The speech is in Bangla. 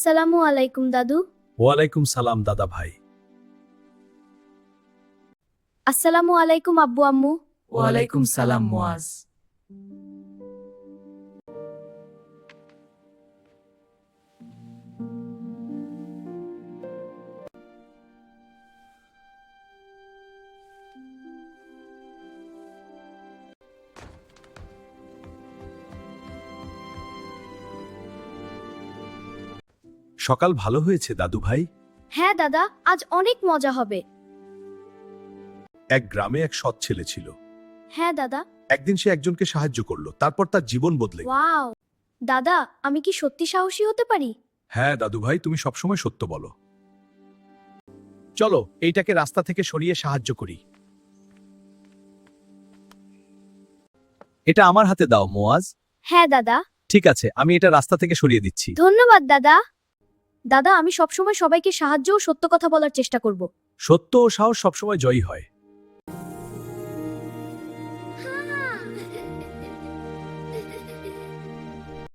আসসালামু আলাইকুম দাদু। ওয়ালাইকুম সালাম দাদা ভাই। আসসালামু আলাইকুম আব্বু আম্মু। ওয়ালাইকুম সালাম মুয়াজ। সকাল ভালো হয়েছে দাদু ভাই। হ্যাঁ দাদা, আজ অনেক মজা হবে। এক গ্রামে এক সৎ ছেলে ছিল। হ্যাঁ দাদা। একদিন সে একজনকে সাহায্য করলো, তারপর তার জীবন বদলে গেল। ওয়াও, দাদা আমি কি সত্যি সাহসী হতে পারি? হ্যাঁ দাদু ভাই, তুমি সবসময় সত্য বলো। চলো এইটাকে রাস্তা থেকে সরিয়ে সাহায্য করি। এটা আমার হাতে দাও মুয়াজ। হ্যাঁ দাদা। ঠিক আছে, আমি এটা রাস্তা থেকে সরিয়ে দিচ্ছি। ধন্যবাদ দাদা। দাদা আমি সবসময় সবাইকে সাহায্য ও সত্য কথা বলার চেষ্টা করব। সত্য ও সাহস সবসময় জয়ী হয়।